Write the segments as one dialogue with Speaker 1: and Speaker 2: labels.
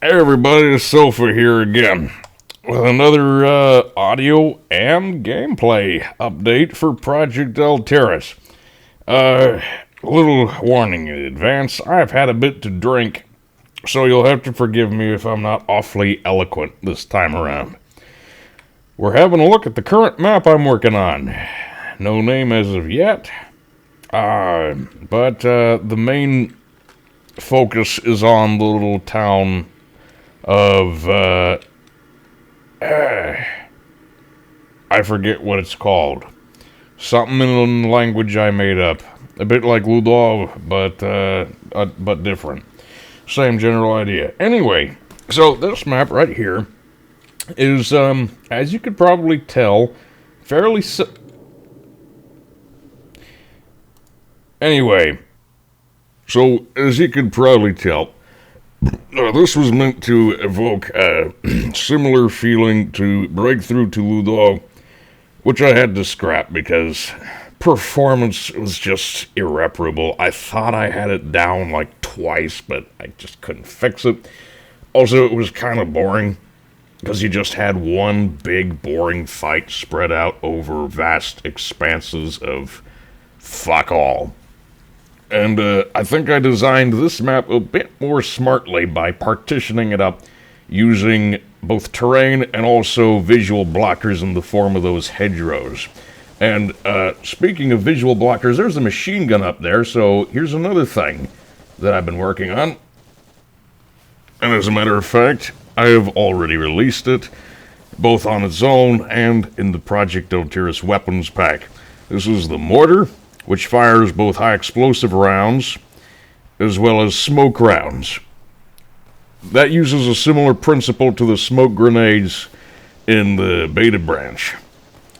Speaker 1: Hey everybody, it's Sofa here again with another audio and gameplay update for Project Altirus. Little warning in advance, I've had a bit to drink, so you'll have to forgive me if I'm not awfully eloquent this time around. We're having a look at the current map I'm working on. No name as of yet, but the main focus is on the little town of, I forget what it's called. Something in the language I made up. A bit like Ludov, but different. Same general idea. Anyway, so this map right here is, as you could probably tell, fairly Anyway, so as you could probably tell, this was meant to evoke a similar feeling to Breakthrough to Ludov, which I had to scrap because performance was just irreparable. I thought I had it down like twice, but I just couldn't fix it. Also, it was kind of boring because you just had one big boring fight spread out over vast expanses of fuck all. And I think I designed this map a bit more smartly by partitioning it up using both terrain and also visual blockers in the form of those hedgerows. And speaking of visual blockers, there's a machine gun up there, so here's another thing that I've been working on. And as a matter of fact, I have already released it, both on its own and in the Project Altirus weapons pack. This is the Mortar, which fires both high explosive rounds as well as smoke rounds. That uses a similar principle to the smoke grenades in the beta branch.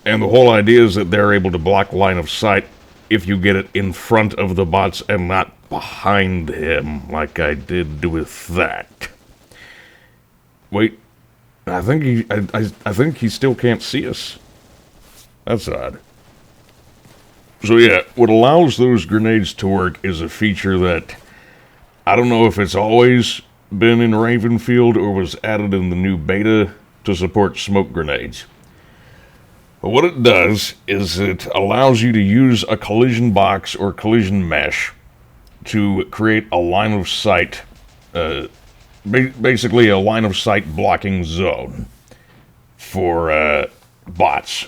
Speaker 1: And the whole idea is that they're able to block line of sight if you get it in front of the bots and not behind him, like I did with that. Wait, I think he still can't see us. That's odd. So yeah, what allows those grenades to work is a feature that I don't know if it's always been in Ravenfield or was added in the new beta to support smoke grenades. But what it does is it allows you to use a collision box or collision mesh to create a line of sight, basically a line of sight blocking zone for bots.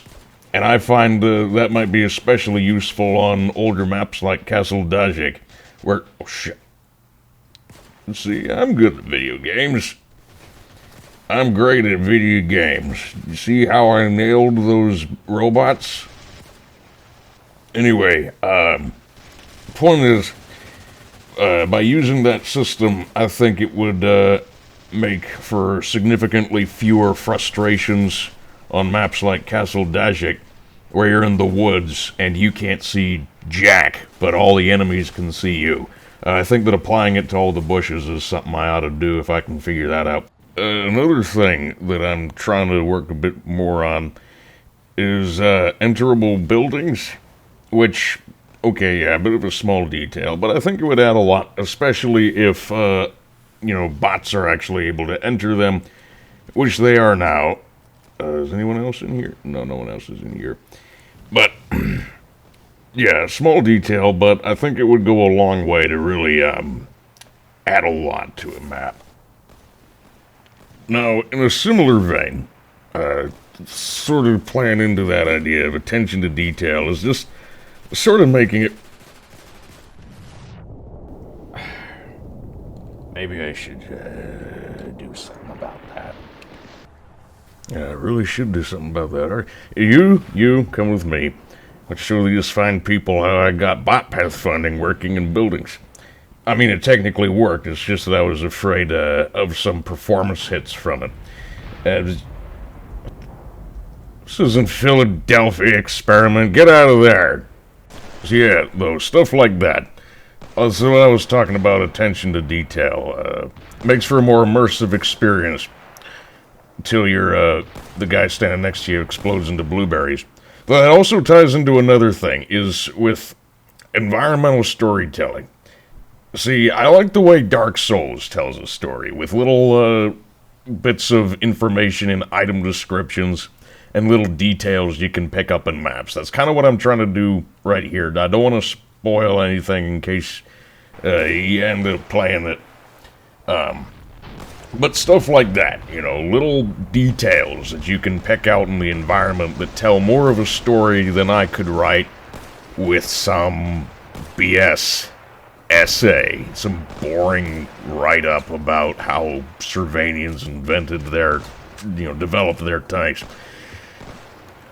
Speaker 1: And I find that might be especially useful on older maps like Castle Dajik, where, oh shit. See, I'm good at video games. I'm great at video games. You see how I nailed those robots? Anyway, point is, by using that system, I think it would make for significantly fewer frustrations on maps like Castle Dajik, where you're in the woods and you can't see jack, but all the enemies can see you. I think that applying it to all the bushes is something I ought to do if I can figure that out. Another thing that I'm trying to work a bit more on is enterable buildings, which, okay, yeah, a bit of a small detail, but I think it would add a lot, especially if, bots are actually able to enter them, which they are now. Is anyone else in here? No, no one else is in here. But, yeah, small detail, but I think it would go a long way to really add a lot to a map. Now, in a similar vein, sort of playing into that idea of attention to detail is just sort of making it... Maybe I should do something about that. Yeah, I really should do something about that. All right. You, come with me. Let's show these fine people how I got bot path funding working in buildings. I mean, it technically worked. It's just that I was afraid of some performance hits from it. This isn't Philadelphia experiment. Get out of there. So yeah, though, stuff like that. So I was talking about attention to detail. Makes for a more immersive experience. Until the guy standing next to you explodes into blueberries. But that also ties into another thing, is with environmental storytelling. See, I like the way Dark Souls tells a story, with little bits of information in item descriptions and little details you can pick up in maps. That's kind of what I'm trying to do right here. I don't want to spoil anything in case you end up playing it. But stuff like that, you know, little details that you can pick out in the environment that tell more of a story than I could write with some BS essay, some boring write-up about how Servanians invented their, developed their tanks.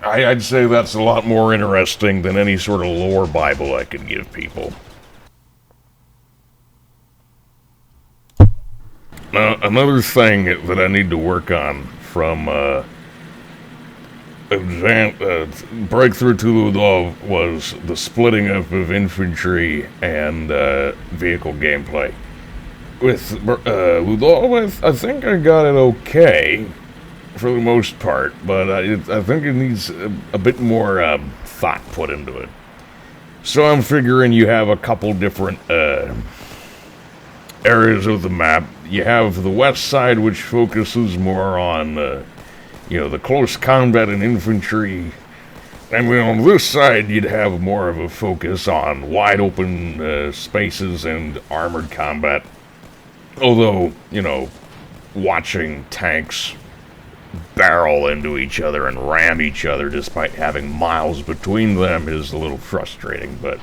Speaker 1: I'd say that's a lot more interesting than any sort of lore Bible I could give people. Now, another thing that I need to work on from Breakthrough to Ludov was the splitting up of infantry and vehicle gameplay. With Ludov, I think I got it okay for the most part, but I think it needs a bit more thought put into it. So I'm figuring you have a couple different areas of the map. You have the west side, which focuses more on, the close combat and infantry. And then on this side, you'd have more of a focus on wide open spaces and armored combat. Although, watching tanks barrel into each other and ram each other despite having miles between them is a little frustrating. But,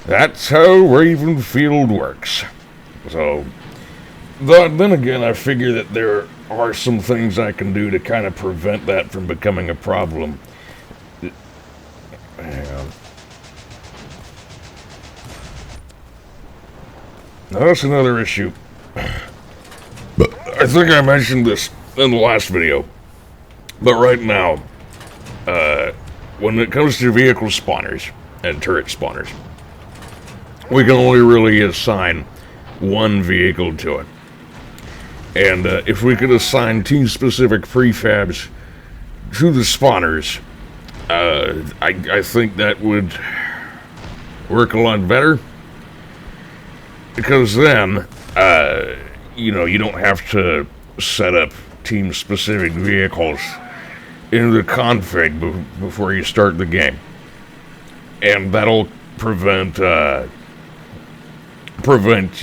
Speaker 1: that's how Ravenfield works. So, then again, I figure that there are some things I can do to kind of prevent that from becoming a problem. Hang on. Now, that's another issue. But I think I mentioned this in the last video. But right now, when it comes to vehicle spawners and turret spawners, we can only really assign one vehicle to it. And if we could assign team-specific prefabs to the spawners, I think that would work a lot better. Because then, you don't have to set up team-specific vehicles in the config before you start the game. And that'll prevent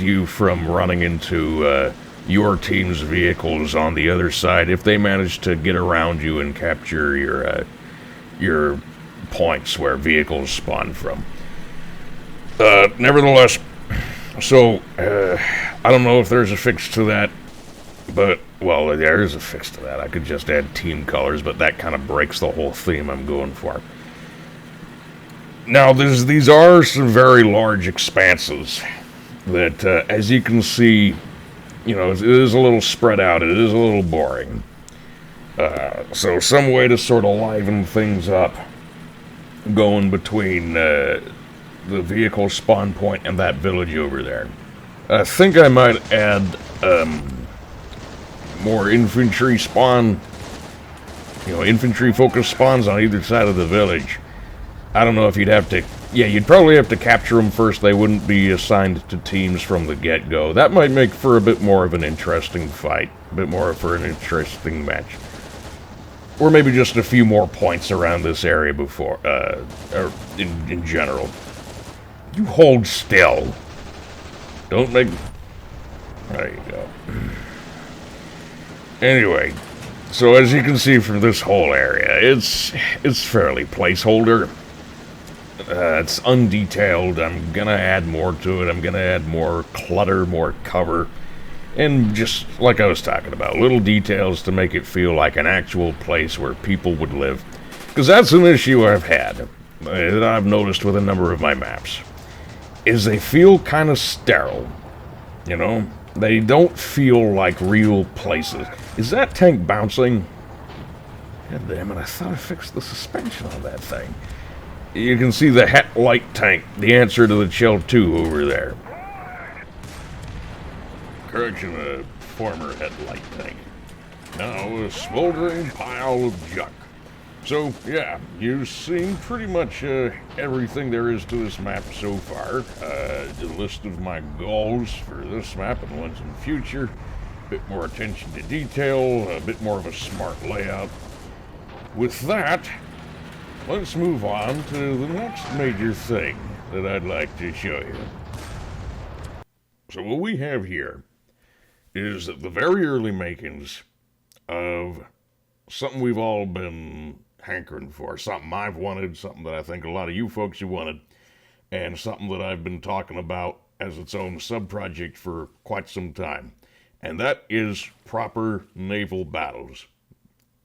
Speaker 1: you from running into your team's vehicles on the other side if they manage to get around you and capture your points where vehicles spawn from. Nevertheless, so I don't know if there's a fix to that, but, well, there is a fix to that. I could just add team colors, but that kind of breaks the whole theme I'm going for. Now, these are some very large expanses that, as you can see, it is a little spread out. It is a little boring. So some way to sort of liven things up going between the vehicle spawn point and that village over there. I think I might add more infantry spawn, infantry-focused spawns on either side of the village. I don't know if you'd have to... Yeah, you'd probably have to capture them first. They wouldn't be assigned to teams from the get-go. That might make for a bit more of an interesting fight. A bit more for an interesting match. Or maybe just a few more points around this area before... or in general. You hold still. Don't make... There you go. Anyway, so as you can see from this whole area, it's fairly placeholder. It's undetailed. I'm gonna add more to it. I'm gonna add more clutter, more cover, and just like I was talking about, little details to make it feel like an actual place where people would live. Because that's an issue I've had, that I've noticed with a number of my maps, is they feel kind of sterile. They don't feel like real places. Is that tank bouncing? God damn it, I thought I fixed the suspension on that thing. You can see the Het light tank, the answer to the Chell 2 over there. Correction, a former Het light tank. Now a smoldering pile of junk. So, yeah, you've seen pretty much everything there is to this map so far. The list of my goals for this map and ones in the future. A bit more attention to detail, a bit more of a smart layout. With that, let's move on to the next major thing that I'd like to show you. So what we have here is the very early makings of something we've all been hankering for, something I've wanted, something that I think a lot of you folks have wanted, and something that I've been talking about as its own sub-project for quite some time. And that is proper naval battles.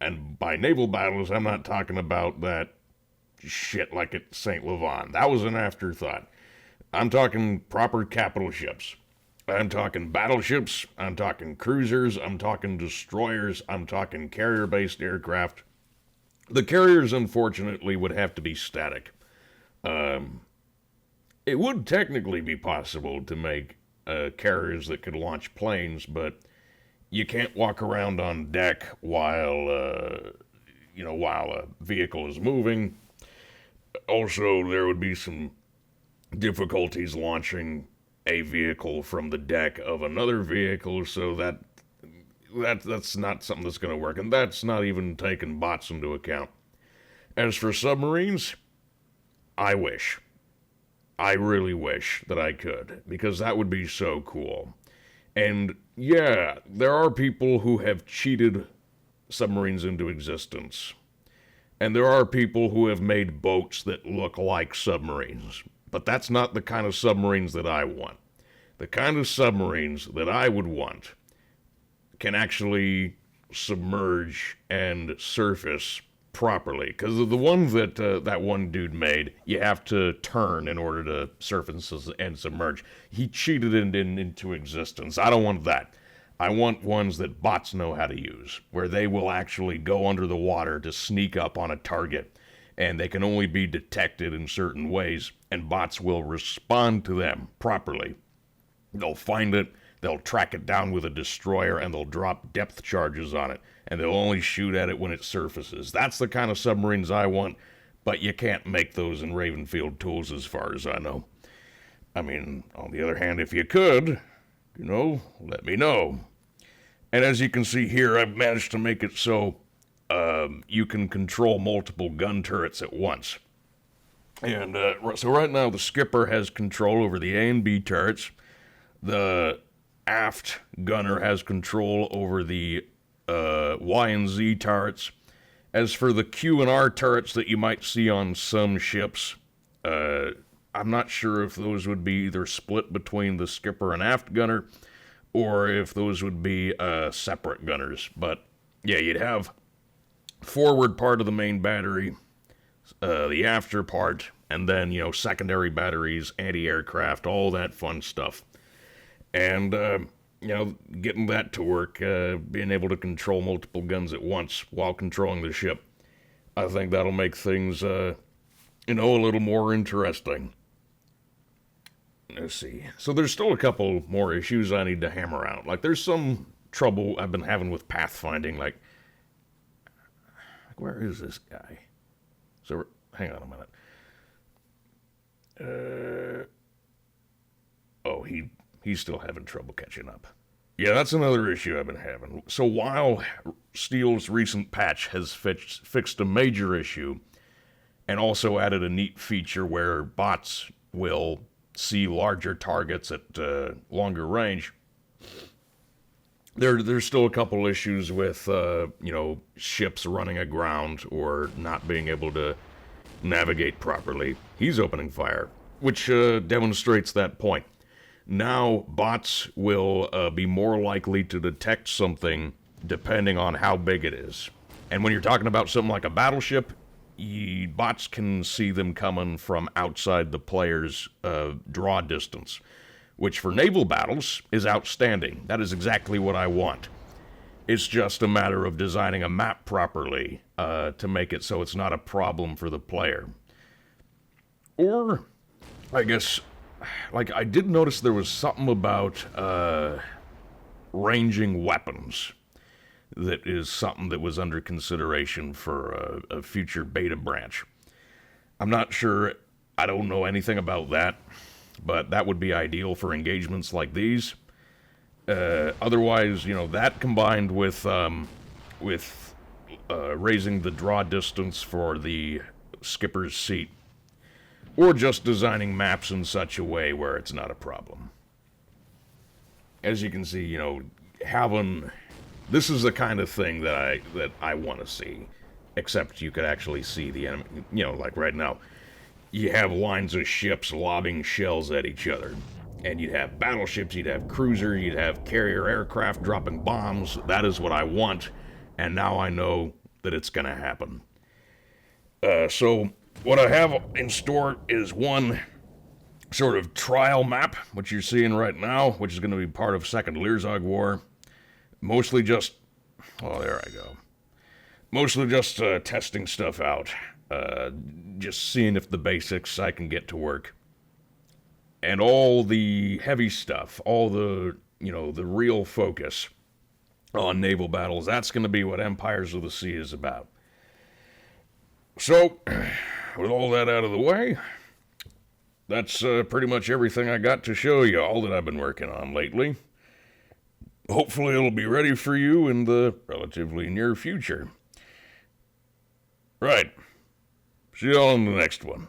Speaker 1: And by naval battles, I'm not talking about that shit like at St. Levant. That was an afterthought. I'm talking proper capital ships. I'm talking battleships, I'm talking cruisers, I'm talking destroyers, I'm talking carrier-based aircraft. The carriers, unfortunately, would have to be static. It would technically be possible to make carriers that could launch planes, but you can't walk around on deck while a vehicle is moving. Also, there would be some difficulties launching a vehicle from the deck of another vehicle, so that's not something that's going to work, and that's not even taking bots into account. As for submarines, I really wish that I could, because that would be so cool. And yeah, there are people who have cheated submarines into existence. And there are people who have made boats that look like submarines. But that's not the kind of submarines that I want. The kind of submarines that I would want can actually submerge and surface properly. Because of the one that that one dude made, you have to turn in order to surface and submerge. He cheated it into existence. I don't want that. I want ones that bots know how to use, where they will actually go under the water to sneak up on a target, and they can only be detected in certain ways, and bots will respond to them properly. They'll find it, they'll track it down with a destroyer, and they'll drop depth charges on it, and they'll only shoot at it when it surfaces. That's the kind of submarines I want, but you can't make those in Ravenfield tools as far as I know. I mean, on the other hand, if you could, let me know. And as you can see here, I've managed to make it so you can control multiple gun turrets at once. And so right now the skipper has control over the A and B turrets. The aft gunner has control over the Y and Z turrets. As for the Q and R turrets that you might see on some ships, I'm not sure if those would be either split between the skipper and aft gunner, or if those would be separate gunners. But yeah, you'd have forward part of the main battery, the after part, and then, secondary batteries, anti-aircraft, all that fun stuff. And, getting that to work, being able to control multiple guns at once while controlling the ship, I think that'll make things, a little more interesting. Let's see. So there's still a couple more issues I need to hammer out. Like, there's some trouble I've been having with pathfinding. Like where is this guy? So, hang on a minute. He's still having trouble catching up. Yeah, that's another issue I've been having. So while Steel's recent patch has fixed a major issue, and also added a neat feature where bots will see larger targets at longer range, there's still a couple issues with ships running aground or not being able to navigate properly. He's opening fire, which demonstrates that point. Now bots will be more likely to detect something depending on how big it is. And when you're talking about something like a battleship, bots can see them coming from outside the player's draw distance, which for naval battles is outstanding. That is exactly what I want. It's just a matter of designing a map properly to make it so it's not a problem for the player. Or, I guess, I did notice there was something about ranging weapons. that is something that was under consideration for a future beta branch. I'm not sure, I don't know anything about that, but that would be ideal for engagements like these. Otherwise, that combined with raising the draw distance for the skipper's seat, or just designing maps in such a way where it's not a problem. As you can see, having this is the kind of thing that I want to see. Except you could actually see the enemy. Like right now, you have lines of ships lobbing shells at each other. And you'd have battleships, you'd have cruiser, you'd have carrier aircraft dropping bombs. That is what I want, and now I know that it's going to happen. So what I have in store is one sort of trial map, which you're seeing right now, which is going to be part of Second Learzog War. Mostly just... oh, there I go. Mostly just testing stuff out. Just seeing if the basics I can get to work. And all the heavy stuff, all the, the real focus on naval battles, that's going to be what Empires of the Sea is about. So, with all that out of the way, that's pretty much everything I got to show you, all that I've been working on lately. Hopefully it'll be ready for you in the relatively near future. Right. See you all in the next one.